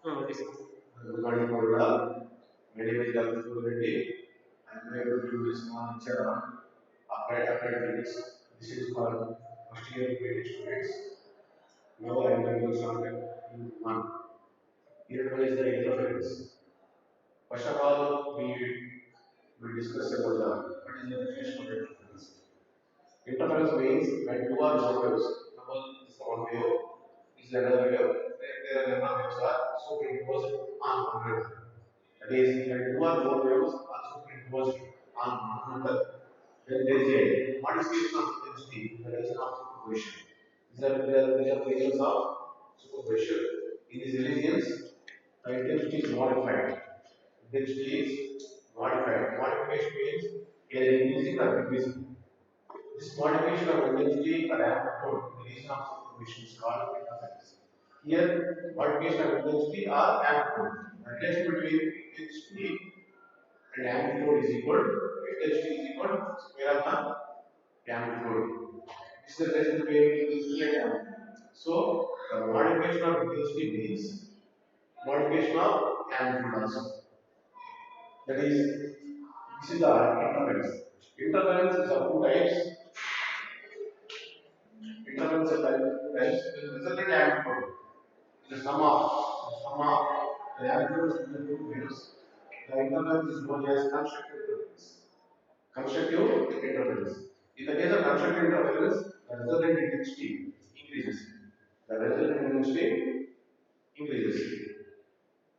Okay, sir. Good morning, all. My name is Dr. Reddy. I am going to do a small lecture on applied physics. This is for first year PhD students. Now I am going to start in one. Here one is the interference. First of all, we discuss about what is the definition of interference. Interference means when two or more waves, suppose this is one wave, this is another wave, there are number of waves are superimposed on one another. That is, when two or more waves are superimposed on one another, then there is a modification of intensity, the relation of superposition. These are the regions of superposition. In these regions, the intensity is modified. Intensity is modified. Modification means either increasing or decreasing. This modification of intensity or amplitude in the region of superposition is called interference. Here, modification of intensity or amplitude. The relation between intensity and amplitude is equal. Intensity is equal to square of the amplitude. This is the relation between intensity and amplitude. So, the modification of intensity means modification of amplitude also. That is, this is the interference. Interference is of two types. Interference is of two types. The resultant amplitude is the sum of the amplitudes of the two waves. The interference is known as constructive interference. Constructive interference. In the case of constructive interference, the resultant intensity increases. The resultant intensity increases.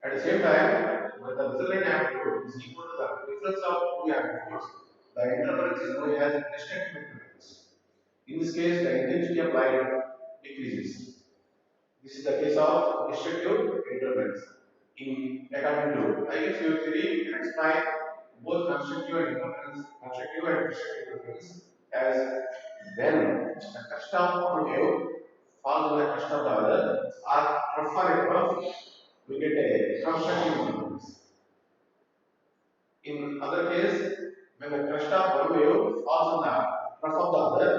At the same time, when the resultant amplitude is equal to the difference of two amplitudes, the interference is known as destructive interference. In this case, the intensity of light decreases. This is the case of destructive interference. In according to Eigen's wave theory, you can explain both constructive and destructive interference as when the crust of one wave falls on the crust of the other, or trough for a trough, we get a constructive interference. In other case, when the crust of one wave falls on the trough of the other,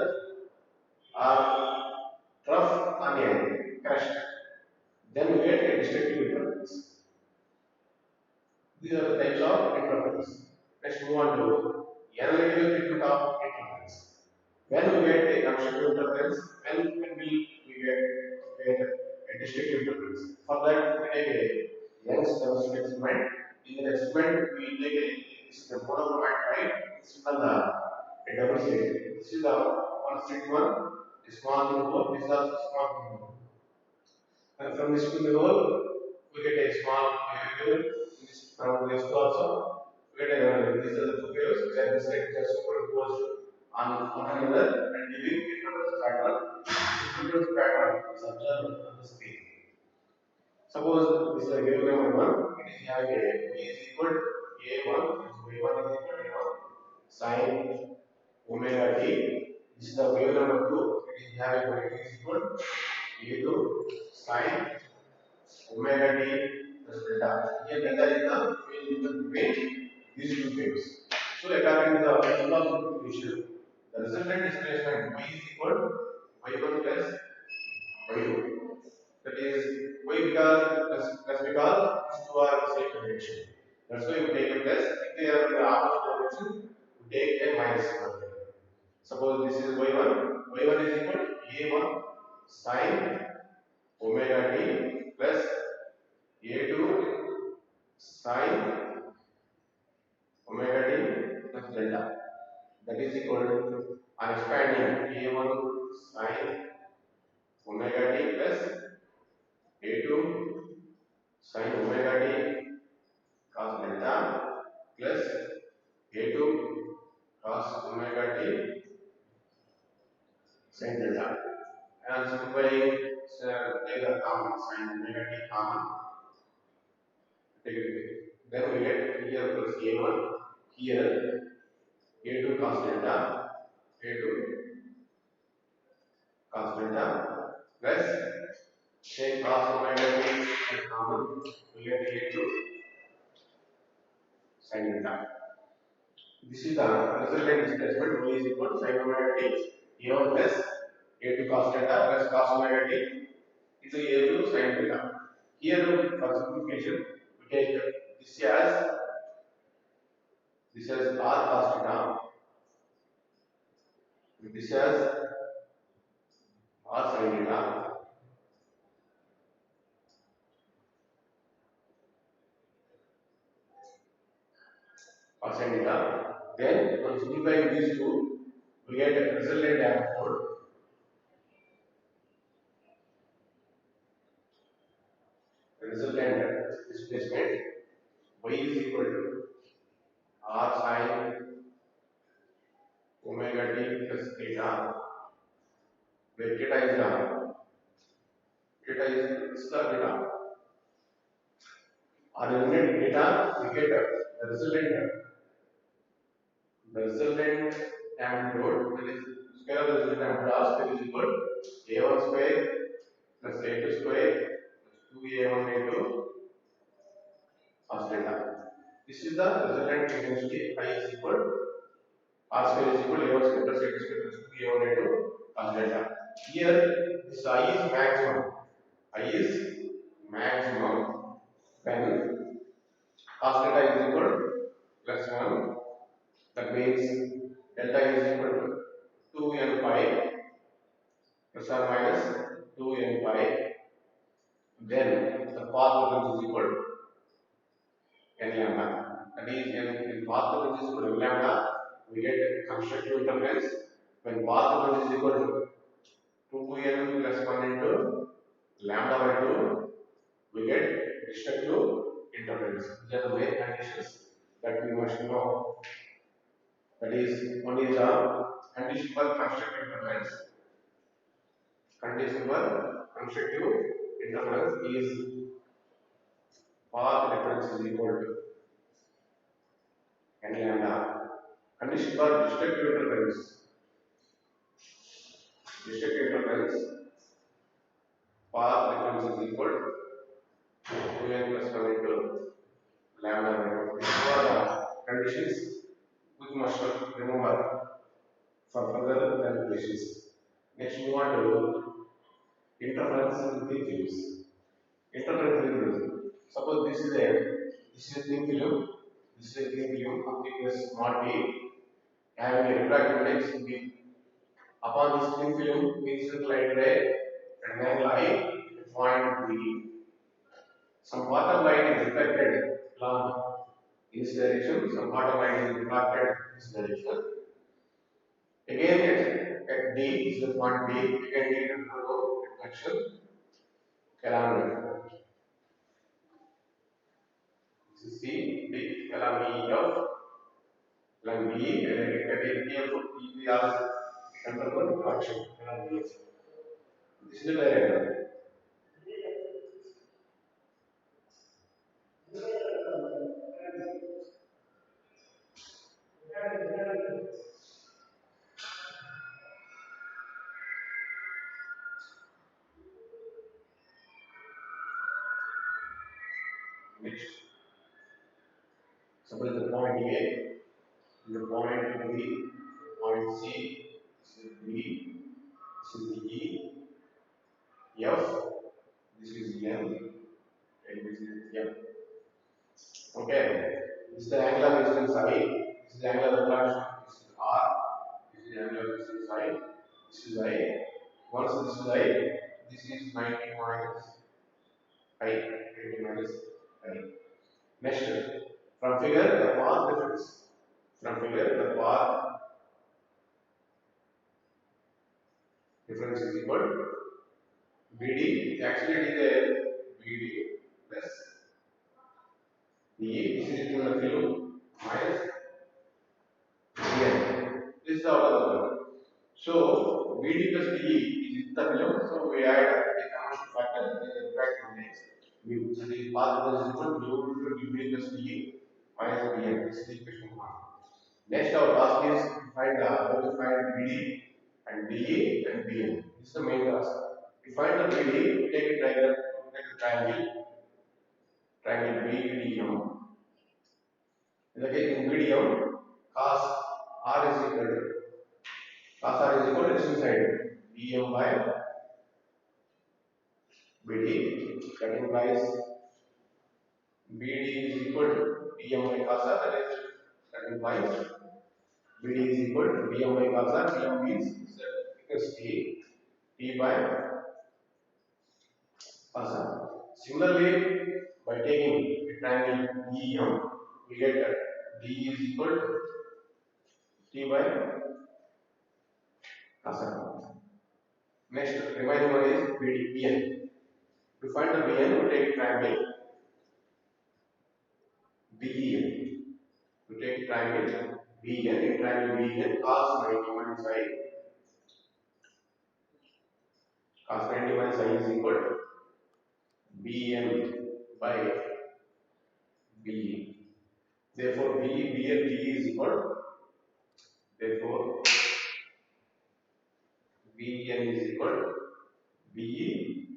or trough on a crust, then we get a destructive interference. These are the types of interference. Let's move on to analytical treatment of interference. When we get a constructive interference, when we get a destructive interference. For that, we take a Young's demonstration experiment. In the experiment, we take a monochromate light. This is called a double slit. This is the one slit one, the small thing hole. This is also small thing hole. And from this to the hole, we get a small variable. From this to also, we get a these are the two waves which are superimposed on one another and giving interference pattern. This interference pattern is observed on the screen. Suppose this is a wave number 1, it is having a V is equal to A1, V1 is equal to A1 sin omega t. This is the wave number 2, it is having a V is equal to A2 sin omega t plus delta. Here delta is the phase difference between these two waves. So according to the principle of superposition, the resultant displacement y is equal to y1 plus y2. That is why because that's because these two are in the same direction. That's why we take a plus. If they are in the opposite direction, we take a minus one. Suppose this is y1. Y1 is equal to a1 sin omega t plus a2 sin omega t plus delta. That is equal to I'm expanding a1 sin omega t plus a2 sin omega t cos delta plus a2 cos omega t sin delta. And simplifying, take the common sin omega t common. Take it. Then we get here plus a1, here a2 cos delta, a2 cos delta plus take cos omega t as common, we get a2 sin delta. This is the resultant displacement y is equal to sin omega t a1 plus a2 cos delta plus cos omega t is a a2 sin delta. Here, for simplification, we take this as r cos theta, this as r sin theta, cos sin theta. Then, on simplifying these two, we get a resultant amplitude. The resultant displacement y is equal to r sin omega t plus theta, where theta is the theta. On eliminating theta, we get the resultant amplitude, that is square of the resultant amplitude r square is equal to a1 square plus a2 square plus 2a1 into cos theta. This is the resultant intensity. I is equal r square is equal to a1 square plus a2 square plus 2a1 into cos theta. Here, this I is maximum. I is maximum when cos theta is equal to plus 1. That means delta is equal to 2n pi plus or minus 2n pi. Then the path difference is equal to n lambda. That is, in path difference is equal to n lambda, we get constructive interference. When path difference is equal to 2n plus 1 into lambda by 2, we get destructive interference. These are the main conditions that we must know. That is, one is the condition for constructive interference. Condition for constructive interference is path difference is equal to n lambda. Condition for destructive interference, path difference is equal to 2n plus 1 into lambda by 2. These are the conditions which must remember for further calculations. Next, move on to interference in thin films. Interference in thin film. Suppose this is a thin film. This is a thin film of thickness small t, having a refractive index b. Upon this thin film, incident light ray at an angle I at point B. Some part of light is reflected along in this direction. Some part of light is reflected in this direction. Again, at D, this is the point B. Again, D undergo reflection along this is C, D along E of along B, and at E of E, we also undergo reflection along B. This is the diagram. Next, suppose the point A, the point B, point C, this is B, this is E, F, this is N, and this is M. Okay, this is the angular distance I, this is the angular reflection, this is R, this is the angular distance I, this is I. Once this is I, this is 90 minus I, 90 minus I. Next, from figure, the path difference. From figure, the path difference is equal to BD. Actually, it is a BD plus DE. This is equal to film minus DN. This is the order of the So, BD plus DE is the film. So, we add a constant factor in the refractive index. Mu. So, the path difference is equal to BD plus DE minus DN. This is the equation 1. Next, our task is to find how to find BD and DE and BN. This is the main task. To find the BD, we take a triangle BDM. In the case of BDM, cos R is equal to distance side BM by BD. That implies BD is equal to DM by cos R. That implies BD is equal to DM by cos R. DM means because T by cos R. Similarly, by taking a triangle EM, we get that D is equal to T by cos R. Next, remaining one is BN. To find the BN, we take triangle BEN. To take triangle BN, in triangle BN, cos 90 minus I, cos 90 minus I is equal to BN by BE. Therefore, BN, BE is equal to, therefore, BN is equal to BE,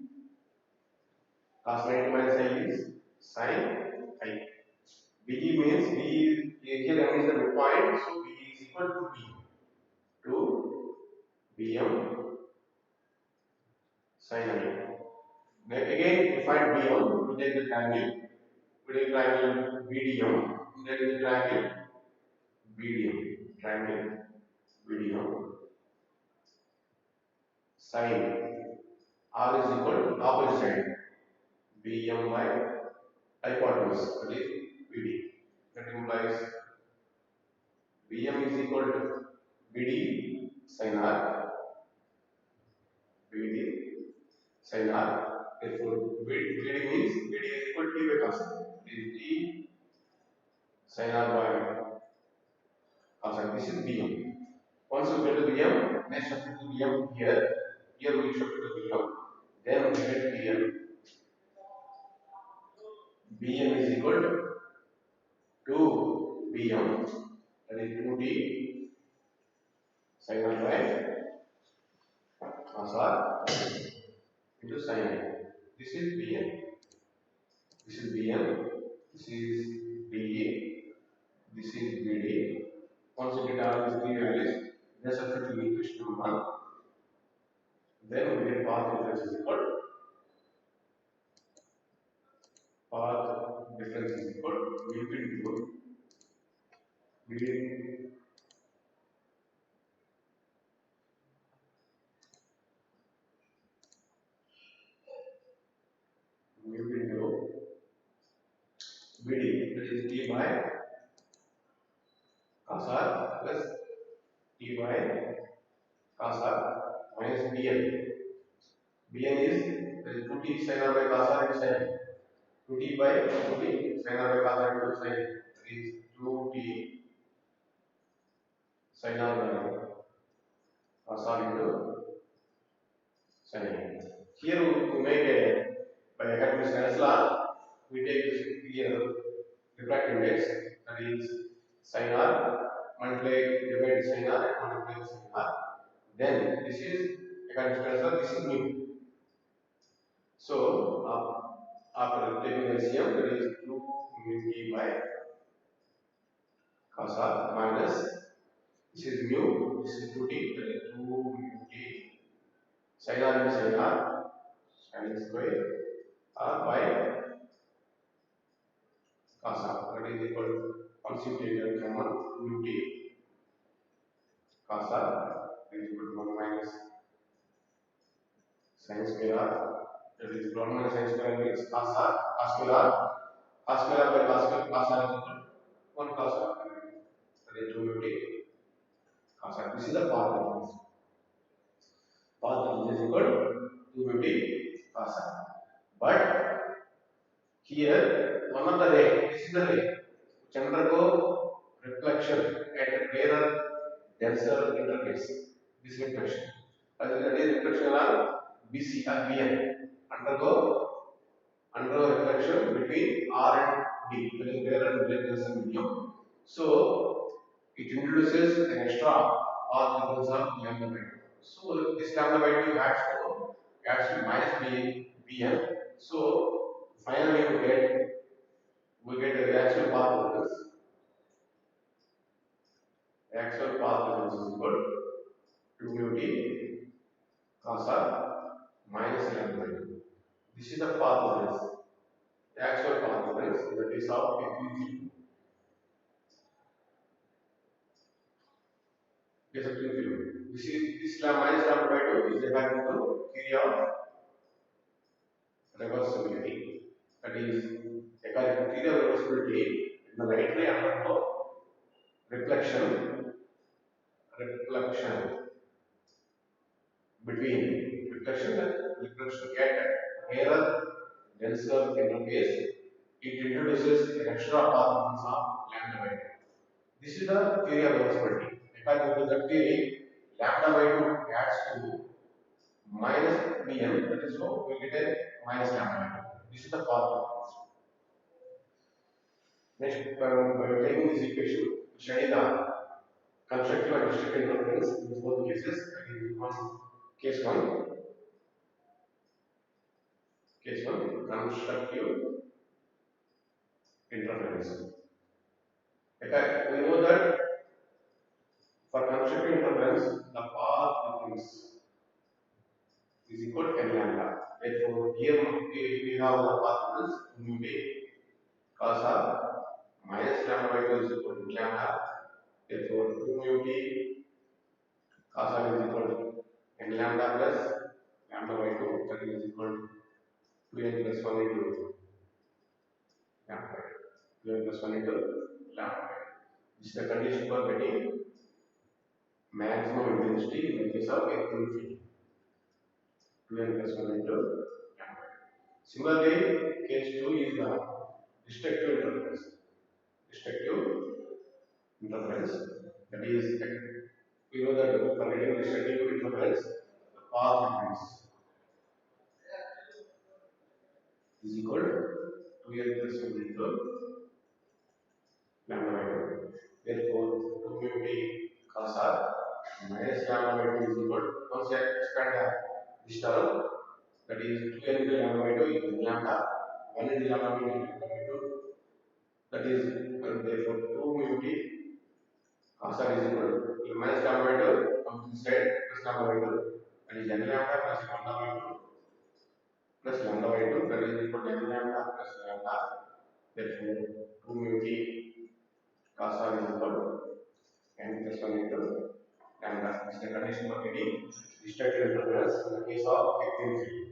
cos 90 minus I is sin I. BE means B here M is the midpoint, so B is equal to B, to BM sin I. Again, to find BM, we take the triangle. We take triangle BDM. That is the triangle BDM. Triangle BDM. Sin R is equal to opposite side. BM by hypotenuse. That is BD. That implies BM is equal to BD sin R. BD sin R. Therefore, BD means BD is equal to T by cos. It is T sin R by cos. This is BM. Once we get to BM, next substitute to BM here. Here we substitute to BM. Then we get BM. BM is equal to BM. That is 2T sin R by cos R into sin I. This is BM. This is BM. This is BE. This is BD. Once we get all these three values, then substitute to equation number 1. Then we get path difference is equal to path difference is equal to V into V into BD, that is T by cos R plus T by cos R minus BN. BN is 2T sin R by cos R into sin. 2T by 2T sin R by cos R into sin. That is 2T sin R by cos R into sin. Here we make a, by academic Snell's law, we take this here refractive index, that is sin R, multiply, divide sin R and multiply sin R. Then this is academic Snell's law, this is mu. So after taking LCM, that is 2 mu T by cos R minus, this is mu, this is 2T, that is 2 mu T sin R into sin R, sin square R by cos R, that is equal to constituted common mu T cos R, that is equal to 1 minus sin square R, that is equal to 1 minus sin square means cos R, cos square R, cos square R by cos square, cos R is equal to 1 cos R, that is 2 mu T cos R. This is the path difference. Path difference is equal to 2 mu T cos R. But here, one of the ray, this is the ray, which undergo reflection at a rarer, denser interface. This reflection. That is reflection on BC or BN. Undergo reflection between R and D, that is rarer and denser medium. So, it introduces an extra path difference of lambda by 2. So, this lambda by 2 adds to minus BN. So, finally we get the actual path difference. The actual path difference is equal to 2 mu T cos R minus lambda by 2. in the case of a thin film. Case of thin film. This minus lambda by 2 is having the theory of reversibility. That is, according to theory of reversibility, in the light ray undergo reflection between reflection get rarer, denser interface. It introduces an extra particles of lambda by 2. This is the theory of reversibility. According to that theory, lambda by 2 adds to minus Bm, that is so we get a minus lambda by 2. This is the path. Next, by taking this equation, study the constructive and destructive interference in both cases. Case 1, constructive interference. Okay, we know that for constructive interference, the path difference is equal to n lambda. Therefore, here we have the path difference mu b cos of minus lambda by 2 is equal to lambda. Therefore, 2 mu t cos of is equal to n lambda plus lambda by 2, that is equal to 2n plus 1 into lambda by 2. 2n plus 1 into lambda by 2. This is the condition for getting maximum intensity in the case of a thin film. 2n plus 1 into lambda by 2. Similarly, case 2 is the destructive interference. That is, we know that for getting destructive interference, the path difference is equal to 2n plus 1 into lambda by 2. Therefore, 2 mu t cos r minus lambda by 2 is equal to, once you expand this term, that is 2n into lambda by 2 is lambda, 1 into lambda by 2, that is, therefore 2 mu t cos r is equal to minus lambda by 2 comes to this side plus lambda by 2, that is n lambda plus lambda by 2 plus lambda by 2, that is equal to n lambda plus lambda. Therefore, 2 mu t cos r is equal to n plus 1 into lambda. This is the condition for getting destructive interference in the case of a thin film.